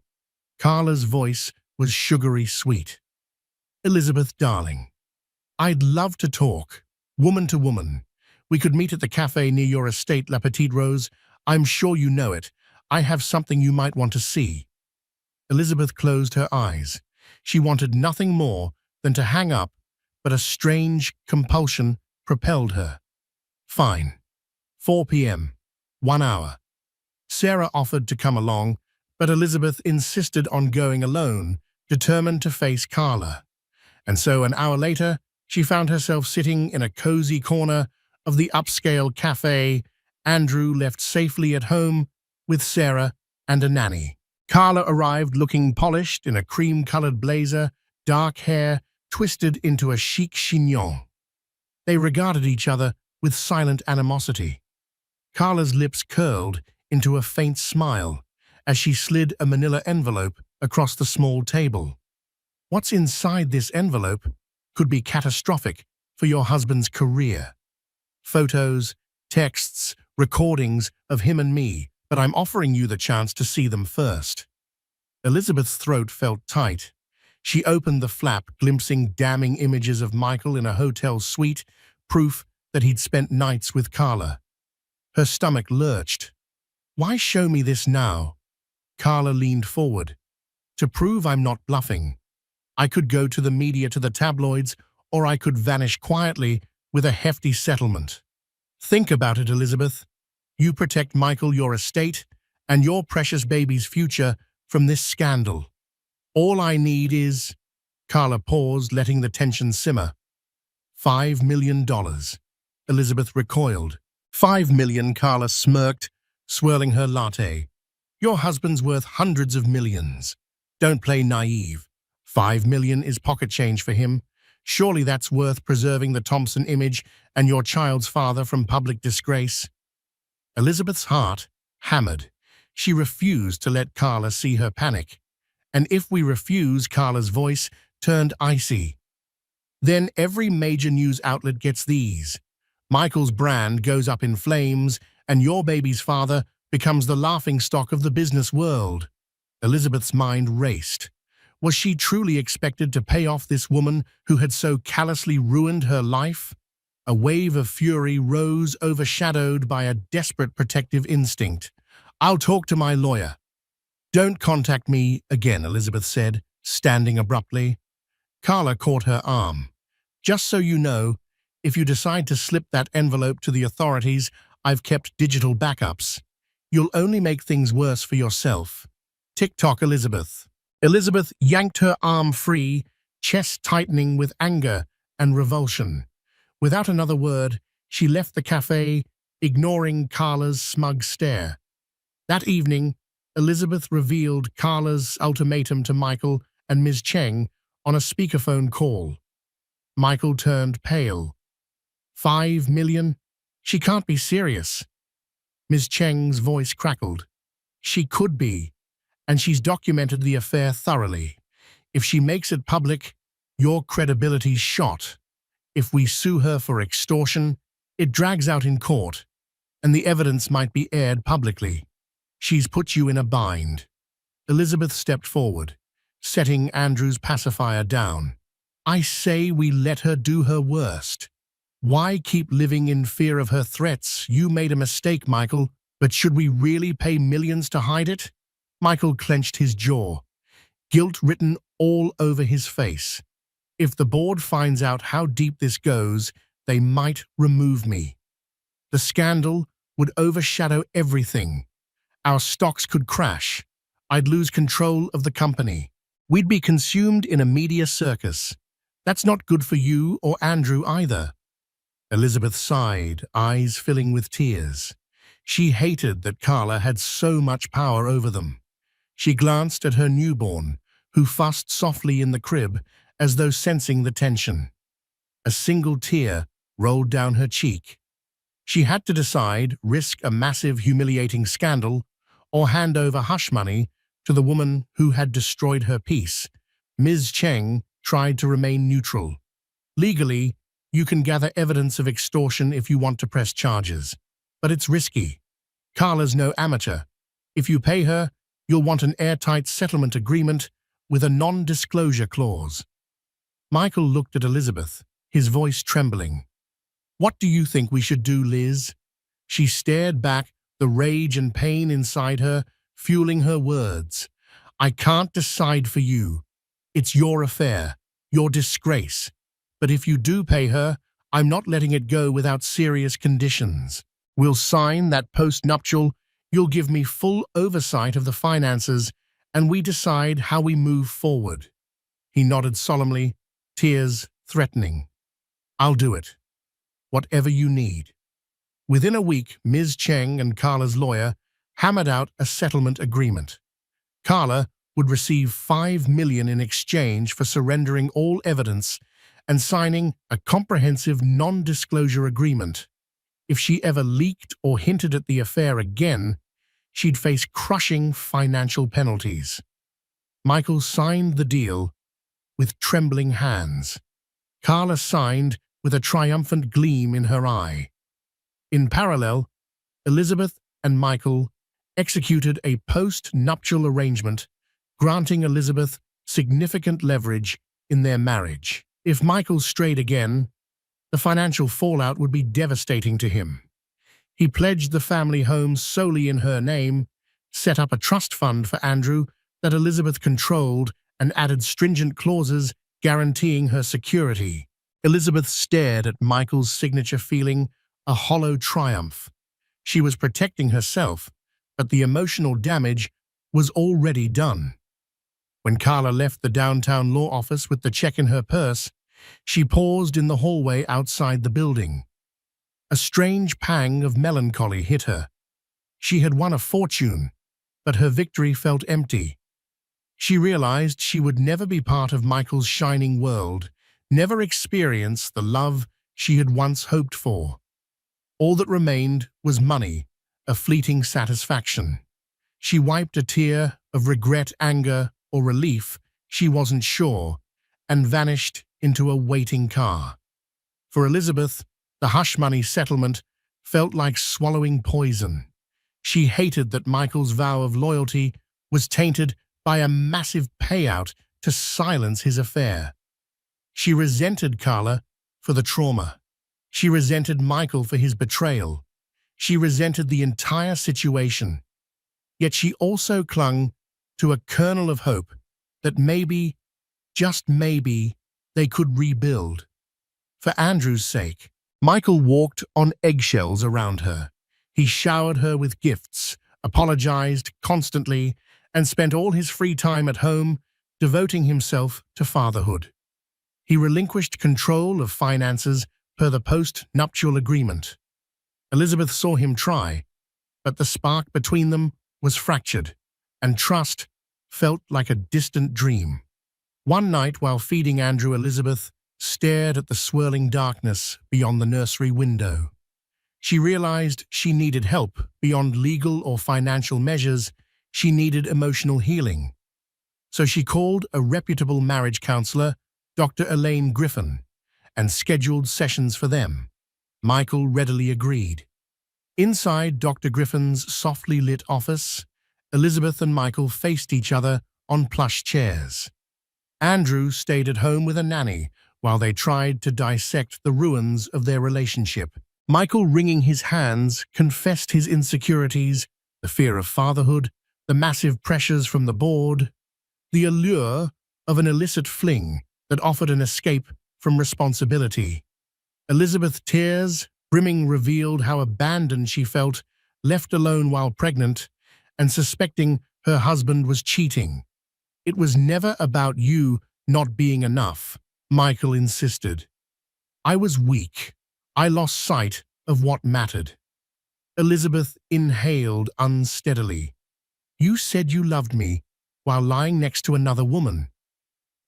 Carla's voice was sugary sweet. "Elizabeth, darling, I'd love to talk, woman to woman. We could meet at the cafe near your estate, La Petite Rose. I'm sure you know it. I have something you might want to see. Elizabeth closed her eyes. She wanted nothing more than to hang up, but a strange compulsion propelled her. Fine. 4 p.m. 1 hour. Sarah offered to come along, but Elizabeth insisted on going alone, determined to face Carla. And so an hour later, she found herself sitting in a cozy corner of the upscale cafe, Andrew left safely at home with Sarah and a nanny. Carla arrived looking polished in a cream-colored blazer, dark hair twisted into a chic chignon. They regarded each other with silent animosity. Carla's lips curled into a faint smile as she slid a manila envelope across the small table. What's inside this envelope could be catastrophic for your husband's career. Photos, texts, recordings of him and me, but I'm offering you the chance to see them first. Elizabeth's throat felt tight. She opened the flap, glimpsing damning images of Michael in a hotel suite, proof that he'd spent nights with Carla. Her stomach lurched. Why show me this now? Carla leaned forward. To prove I'm not bluffing. I could go to the media, to the tabloids, or I could vanish quietly with a hefty settlement. Think about it, Elizabeth. You protect Michael, your estate, and your precious baby's future from this scandal. All I need is... Carla paused, letting the tension simmer. $5 million. Elizabeth recoiled. $5 million, Carla smirked, swirling her latte. Your husband's worth hundreds of millions. Don't play naive. $5 million is pocket change for him. Surely that's worth preserving the Thompson image and your child's father from public disgrace. Elizabeth's heart hammered. She refused to let Carla see her panic. And if we refuse, Carla's voice turned icy. Then every major news outlet gets these. Michael's brand goes up in flames, and your baby's father becomes the laughingstock of the business world. Elizabeth's mind raced. Was she truly expected to pay off this woman who had so callously ruined her life? A wave of fury rose, overshadowed by a desperate protective instinct. I'll talk to my lawyer. Don't contact me again, Elizabeth said, standing abruptly. Carla caught her arm. Just so you know, if you decide to slip that envelope to the authorities, I've kept digital backups. You'll only make things worse for yourself. Tick-tock, Elizabeth. Elizabeth yanked her arm free, chest tightening with anger and revulsion. Without another word, she left the cafe, ignoring Carla's smug stare. That evening, Elizabeth revealed Carla's ultimatum to Michael and Ms. Cheng on a speakerphone call. Michael turned pale. $5 million? She can't be serious. Ms. Cheng's voice crackled. She could be, and she's documented the affair thoroughly. If she makes it public, your credibility's shot. If we sue her for extortion, it drags out in court, and the evidence might be aired publicly. She's put you in a bind. Elizabeth stepped forward, setting Andrew's pacifier down. I say we let her do her worst. Why keep living in fear of her threats? You made a mistake, Michael, but should we really pay millions to hide it? Michael clenched his jaw, guilt written all over his face. If the board finds out how deep this goes, they might remove me. The scandal would overshadow everything. Our stocks could crash. I'd lose control of the company. We'd be consumed in a media circus. That's not good for you or Andrew either. Elizabeth sighed, eyes filling with tears. She hated that Carla had so much power over them. She glanced at her newborn, who fussed softly in the crib as though sensing the tension. A single tear rolled down her cheek. She had to decide, risk a massive, humiliating scandal or hand over hush money to the woman who had destroyed her peace. Ms. Cheng tried to remain neutral. Legally, you can gather evidence of extortion if you want to press charges, but it's risky. Carla's no amateur. If you pay her, you'll want an airtight settlement agreement with a non-disclosure clause. Michael looked at Elizabeth, his voice trembling. "What do you think we should do, Liz?" She stared back, the rage and pain inside her fueling her words. "I can't decide for you. It's your affair, your disgrace. But if you do pay her, I'm not letting it go without serious conditions. We'll sign that post-nuptial, you'll give me full oversight of the finances, and we decide how we move forward." He nodded solemnly, tears threatening. "I'll do it. Whatever you need." Within a week, Ms. Cheng and Carla's lawyer hammered out a settlement agreement. Carla would receive $5 million in exchange for surrendering all evidence and signing a comprehensive non-disclosure agreement. If she ever leaked or hinted at the affair again, she'd face crushing financial penalties. Michael signed the deal with trembling hands. Carla signed with a triumphant gleam in her eye. In parallel, Elizabeth and Michael executed a post-nuptial arrangement, granting Elizabeth significant leverage in their marriage. If Michael strayed again, the financial fallout would be devastating to him. He pledged the family home solely in her name, set up a trust fund for Andrew that Elizabeth controlled, and added stringent clauses guaranteeing her security. Elizabeth stared at Michael's signature, feeling a hollow triumph. She was protecting herself, but the emotional damage was already done. When Carla left the downtown law office with the check in her purse, she paused in the hallway outside the building. A strange pang of melancholy hit her. She had won a fortune, but her victory felt empty. She realized she would never be part of Michael's shining world, never experience the love she had once hoped for. All that remained was money, a fleeting satisfaction. She wiped a tear of regret, anger, or relief, she wasn't sure, and vanished into a waiting car. For Elizabeth, the hush-money settlement felt like swallowing poison. She hated that Michael's vow of loyalty was tainted by a massive payout to silence his affair. She resented Carla for the trauma. She resented Michael for his betrayal. She resented the entire situation. Yet she also clung to a kernel of hope that maybe, just maybe, they could rebuild. For Andrew's sake, Michael walked on eggshells around her. He showered her with gifts, apologized constantly, and spent all his free time at home devoting himself to fatherhood. He relinquished control of finances per the post-nuptial agreement. Elizabeth saw him try, but the spark between them was fractured, and trust felt like a distant dream. One night, while feeding Andrew, Elizabeth stared at the swirling darkness beyond the nursery window. She realized she needed help beyond legal or financial measures. She needed emotional healing. So she called a reputable marriage counselor, Dr. Elaine Griffin, and scheduled sessions for them. Michael readily agreed. Inside Dr. Griffin's softly lit office, Elizabeth and Michael faced each other on plush chairs. Andrew stayed at home with a nanny while they tried to dissect the ruins of their relationship. Michael, wringing his hands, confessed his insecurities, the fear of fatherhood, the massive pressures from the board, the allure of an illicit fling that offered an escape from responsibility. Elizabeth, tears brimming, revealed how abandoned she felt, left alone while pregnant, and suspecting her husband was cheating. "It was never about you not being enough," Michael insisted. "I was weak. I lost sight of what mattered." Elizabeth inhaled unsteadily. "You said you loved me while lying next to another woman.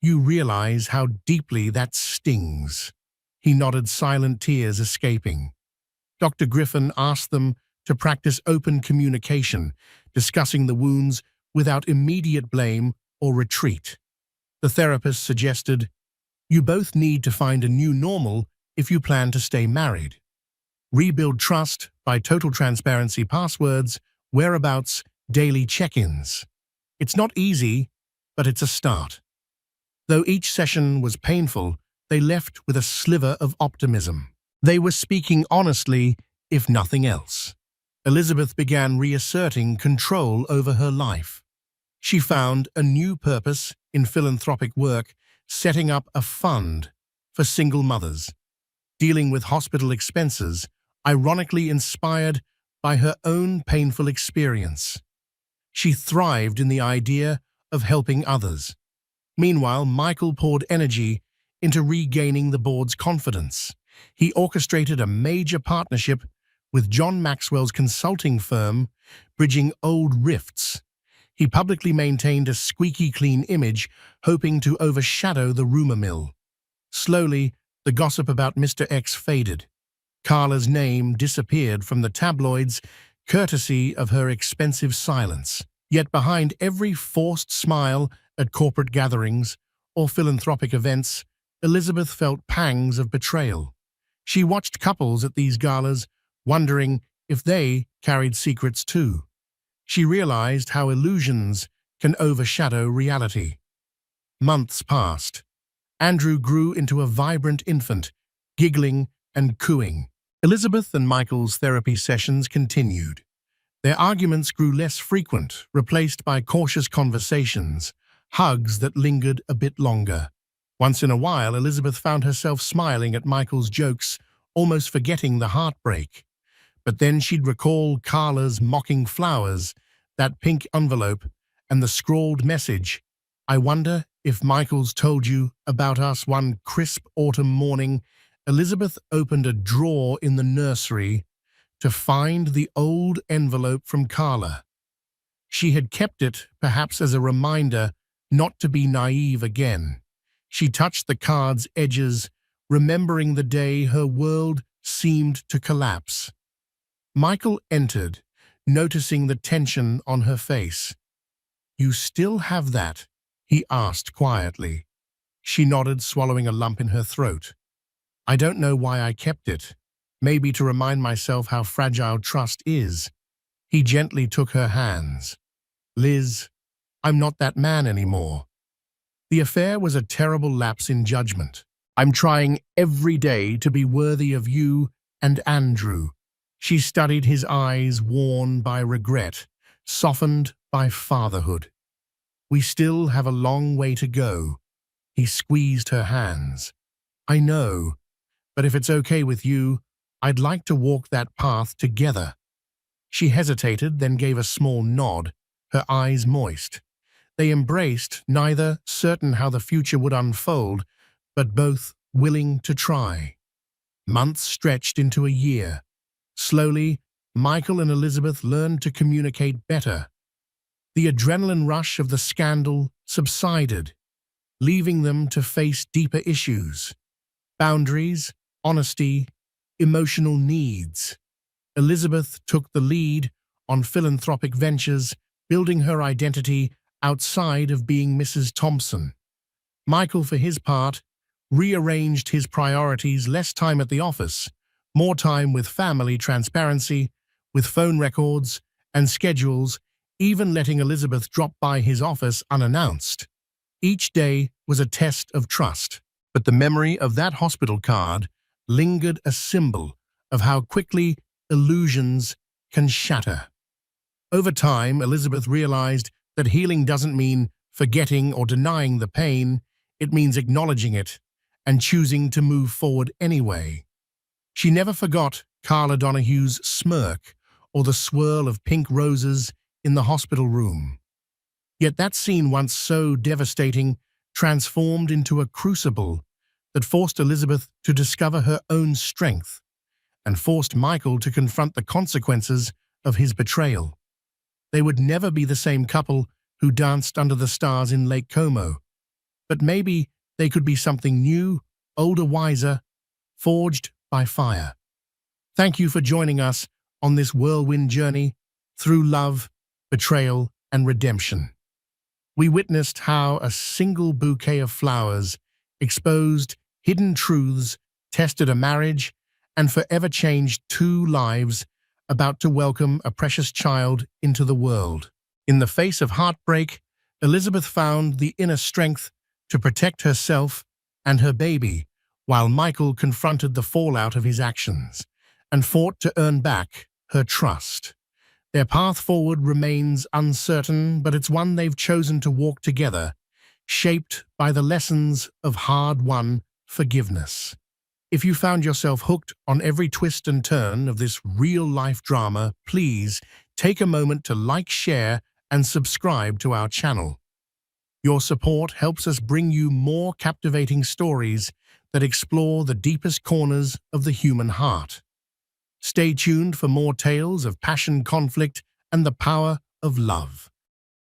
You realize how deeply that stings." He nodded, silent tears escaping. Dr. Griffin asked them to practice open communication, discussing the wounds without immediate blame or retreat. The therapist suggested, "You both need to find a new normal if you plan to stay married. Rebuild trust by total transparency, passwords, whereabouts, daily check-ins. It's not easy, but it's a start." Though each session was painful, they left with a sliver of optimism. They were speaking honestly, if nothing else. Elizabeth began reasserting control over her life. She found a new purpose in philanthropic work, setting up a fund for single mothers, dealing with hospital expenses, ironically inspired by her own painful experience. She thrived in the idea of helping others. Meanwhile, Michael poured energy into regaining the board's confidence. He orchestrated a major partnership with John Maxwell's consulting firm, bridging old rifts. He publicly maintained a squeaky clean image, hoping to overshadow the rumor mill. Slowly, the gossip about Mr. X faded. Carla's name disappeared from the tabloids, courtesy of her expensive silence. Yet behind every forced smile at corporate gatherings or philanthropic events, Elizabeth felt pangs of betrayal. She watched couples at these galas, wondering if they carried secrets too. She realized how illusions can overshadow reality. Months passed. Andrew grew into a vibrant infant, giggling and cooing. Elizabeth and Michael's therapy sessions continued. Their arguments grew less frequent, replaced by cautious conversations, hugs that lingered a bit longer. Once in a while, Elizabeth found herself smiling at Michael's jokes, almost forgetting the heartbreak. But then she'd recall Carla's mocking flowers, that pink envelope, and the scrawled message, "I wonder if Michael's told you about us." One crisp autumn morning, Elizabeth opened a drawer in the nursery to find the old envelope from Carla. She had kept it, perhaps as a reminder not to be naive again. She touched the card's edges, remembering the day her world seemed to collapse. Michael entered, noticing the tension on her face. "You still have that?" he asked quietly. She nodded, swallowing a lump in her throat. "I don't know why I kept it. Maybe to remind myself how fragile trust is." He gently took her hands. "Liz, I'm not that man anymore. The affair was a terrible lapse in judgment. I'm trying every day to be worthy of you and Andrew." She studied his eyes, worn by regret, softened by fatherhood. "We still have a long way to go." He squeezed her hands. "I know, but if it's okay with you, I'd like to walk that path together." She hesitated, then gave a small nod, her eyes moist. They embraced, neither certain how the future would unfold, but both willing to try. Months stretched into a year. Slowly, Michael and Elizabeth learned to communicate better. The adrenaline rush of the scandal subsided, leaving them to face deeper issues: boundaries, honesty, emotional needs. Elizabeth took the lead on philanthropic ventures, building her identity outside of being Mrs. Thompson. Michael, for his part, rearranged his priorities: less time at the office, more time with family, transparency, with phone records and schedules, even letting Elizabeth drop by his office unannounced. Each day was a test of trust, but the memory of that hospital card lingered, a symbol of how quickly illusions can shatter. Over time, Elizabeth realized that healing doesn't mean forgetting or denying the pain. It means acknowledging it and choosing to move forward anyway. She never forgot Carla Donahue's smirk or the swirl of pink roses in the hospital room. Yet that scene, once so devastating, transformed into a crucible that forced Elizabeth to discover her own strength and forced Michael to confront the consequences of his betrayal. They would never be the same couple who danced under the stars in Lake Como, but maybe they could be something new, older, wiser, forged by fire. Thank you for joining us on this whirlwind journey through love, betrayal, and redemption. We witnessed how a single bouquet of flowers exposed hidden truths, tested a marriage, and forever changed two lives about to welcome a precious child into the world. In the face of heartbreak, Elizabeth found the inner strength to protect herself and her baby, while Michael confronted the fallout of his actions and fought to earn back her trust. Their path forward remains uncertain, but it's one they've chosen to walk together, shaped by the lessons of hard-won forgiveness. If you found yourself hooked on every twist and turn of this real-life drama, please take a moment to like, share, and subscribe to our channel. Your support helps us bring you more captivating stories that explore the deepest corners of the human heart. Stay tuned for more tales of passion, conflict, and the power of love.